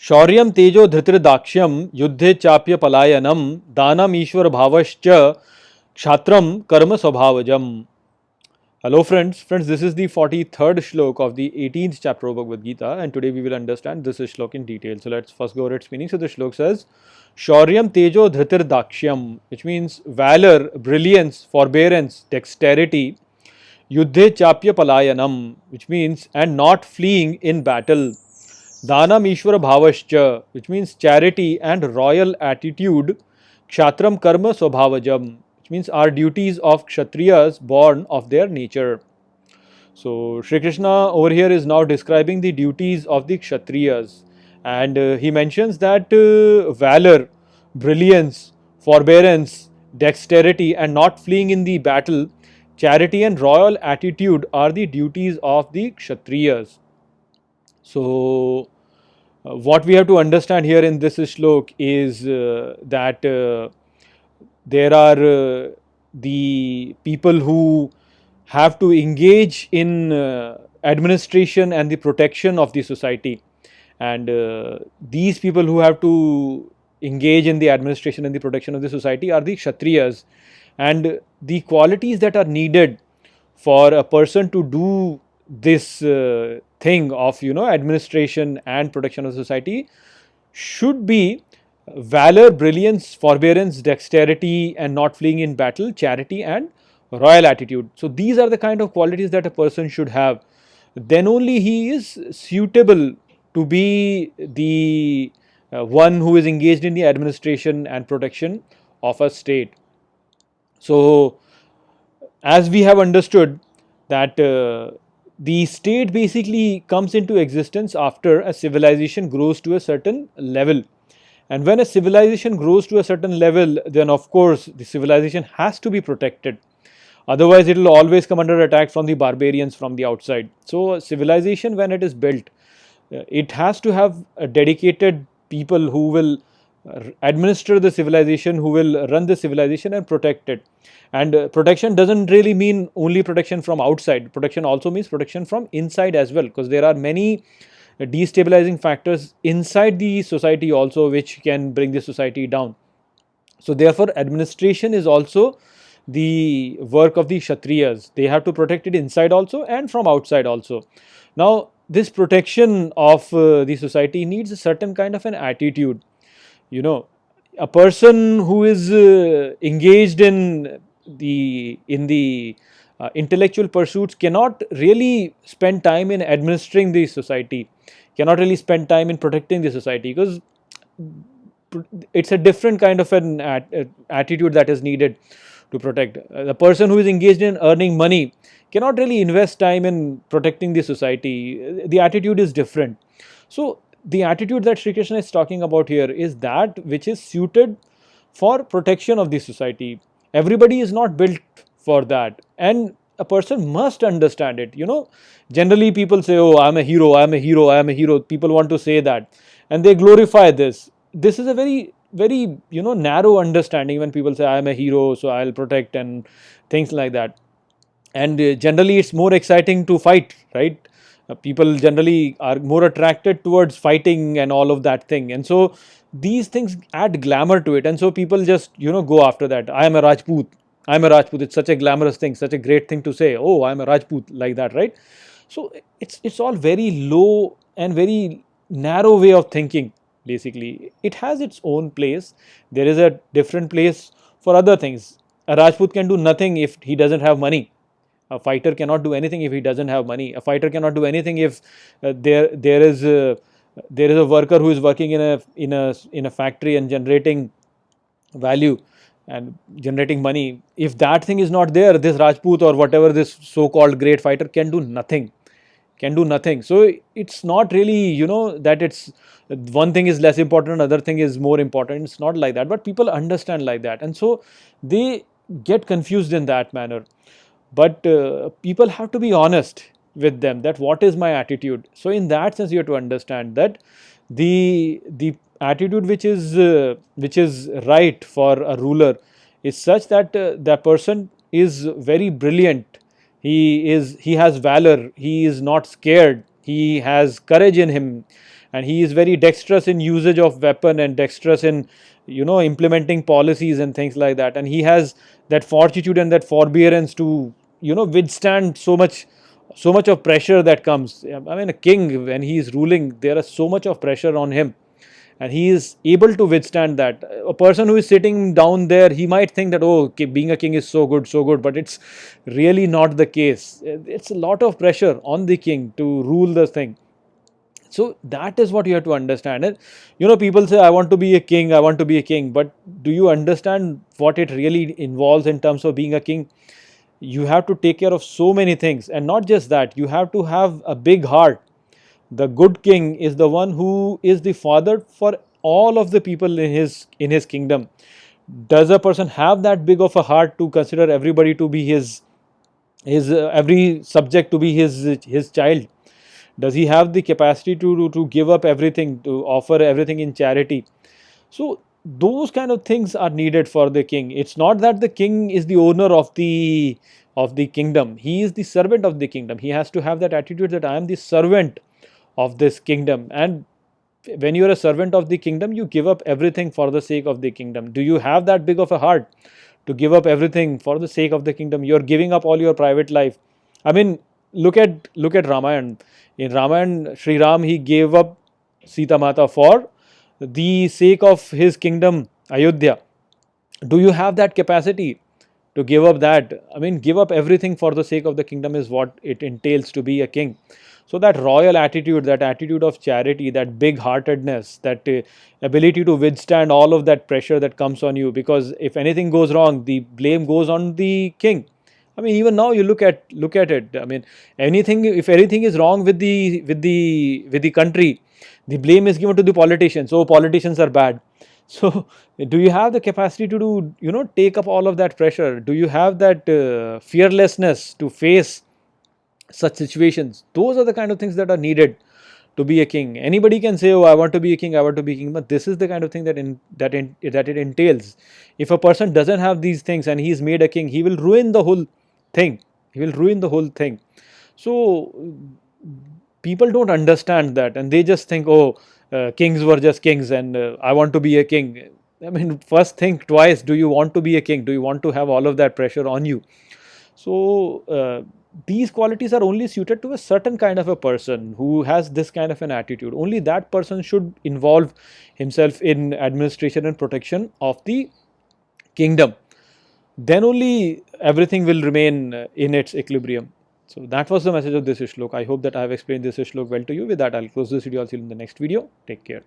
शौर्यम तेजो धृतिर्दाक्ष्यम युद्धे चाप्य पलायनम दानम ईश्वर भावश्च क्षात्रम कर्म स्वभावजम. Hello friends, this is the 43rd shlok of the 18th chapter of Bhagavad Gita, and today we will understand this shlok in detail. So let's first go over its meaning. So the shlok says, Shauryam tejo dhritir dakshyam, which means valor, brilliance, forbearance, dexterity, yuddhe chapya palayanam, which means and not fleeing in battle, Dhanam Ishwara Bhavascha, which means charity and royal attitude, Kshatram Karma Swabhavajam, which means are duties of Kshatriyas born of their nature. So, Shri Krishna over here is now describing the duties of the Kshatriyas, and he mentions that valor, brilliance, forbearance, dexterity, and not fleeing in the battle, charity and royal attitude are the duties of the Kshatriyas. So, what we have to understand here in this shlok is that there are the people who have to engage in administration and the protection of the society, and these people who have to engage in the administration and the protection of the society are the Kshatriyas, and the qualities that are needed for a person to do this thing of administration and protection of society should be valor, brilliance, forbearance, dexterity, and not fleeing in battle, charity, and royal attitude. So these are the kind of qualities that a person should have. Then only he is suitable to be the one who is engaged in the administration and protection of a state. So as we have understood that the state basically comes into existence after a civilization grows to a certain level, and when a civilization grows to a certain level, then of course the civilization has to be protected, otherwise it will always come under attack from the barbarians from the outside. So civilization, when it is built, it has to have a dedicated people who will administer the civilization, who will run the civilization and protect it. And protection doesn't really mean only protection from outside. Protection also means protection from inside as well, because there are many destabilizing factors inside the society also which can bring the society down. So therefore administration is also the work of the Kshatriyas. They have to protect it inside also and from outside also. Now this protection of the society needs a certain kind of an attitude. A person who is engaged in the intellectual pursuits cannot really spend time in administering the society, cannot really spend time in protecting the society, because it's a different kind of an attitude that is needed to protect. The person who is engaged in earning money cannot really invest time in protecting the society. The attitude is different. So the attitude that Sri Krishna is talking about here is that which is suited for protection of the society. Everybody is not built for that, and a person must understand it. Generally people say, oh, I'm a hero, I'm a hero, I'm a hero. People want to say that, and they glorify this. This is a very, very narrow understanding when people say I'm a hero, so I'll protect and things like that. And generally it's more exciting to fight, right? People generally are more attracted towards fighting and all of that thing, and so these things add glamour to it, and so people just go after that. I am a Rajput, I'm a Rajput. It's such a glamorous thing, such a great thing to say, oh, I'm a Rajput, like that, right? So it's all very low and very narrow way of thinking. Basically it has its own place. There is a different place for other things. A Rajput can do nothing if he doesn't have money. A fighter cannot do anything if he doesn't have money. A fighter cannot do anything if there is a worker who is working in a factory and generating value and generating money. If that thing is not there, this Rajput or whatever this so-called great fighter can do nothing. So it's not really that it's one thing is less important, another thing is more important. It's not like that, but people understand like that, and so they get confused in that manner. But people have to be honest with them, that what is my attitude. So in that sense you have to understand that the attitude which is right for a ruler is such that that person is very brilliant, he has valor, he is not scared, he has courage in him, and he is very dexterous in usage of weapon and dexterous in implementing policies and things like that, and he has that fortitude and that forbearance to withstand so much of pressure that comes. I mean, a king, when he is ruling, there is so much of pressure on him, and he is able to withstand that. A person who is sitting down there, he might think that, oh, being a king is so good, so good, but it's really not the case. It's a lot of pressure on the king to rule the thing. So that is what you have to understand. And people say, I want to be a king, I want to be a king, but do you understand what it really involves in terms of being a king? You have to take care of so many things, and not just that, you have to have a big heart. The good king is the one who is the father for all of the people in his kingdom. Does a person have that big of a heart to consider everybody to be his every subject to be his child? Does he have the capacity to give up everything, to offer everything in charity? So those kind of things are needed for the king. It's not that the king is the owner of the kingdom. He is the servant of the kingdom. He has to have that attitude that I am the servant of this kingdom. And when you are a servant of the kingdom, you give up everything for the sake of the kingdom. Do you have that big of a heart to give up everything for the sake of the kingdom? You are giving up all your private life. I mean, look at Ramayana. In Ramayana, Sri Ram, he gave up Sita Mata for the sake of his kingdom, Ayodhya. Do you have that capacity to give up that? I mean, give up everything for the sake of the kingdom is what it entails to be a king. So that royal attitude, that attitude of charity, that big heartedness, that ability to withstand all of that pressure that comes on you, because if anything goes wrong, the blame goes on the king. I mean, even now you look at it. I mean, if anything is wrong with the country, the blame is given to the politicians. So politicians are bad. So do you have the capacity to take up all of that pressure? Do you have that fearlessness to face such situations? Those are the kind of things that are needed to be a king. Anybody can say, oh, I want to be a king, I want to be a king, but this is the kind of thing that it entails. If a person doesn't have these things and he is made a king, he will ruin the whole thing. So people don't understand that, and they just think, oh, kings were just kings, and I want to be a king. I mean, first think twice. Do you want to be a king? Do you want to have all of that pressure on you? So these qualities are only suited to a certain kind of a person who has this kind of an attitude. Only that person should involve himself in administration and protection of the kingdom. Then only everything will remain in its equilibrium. So that was the message of this shlok. I hope that I have explained this shlok well to you. With that, I'll close this video. I'll see you in the next video. Take care.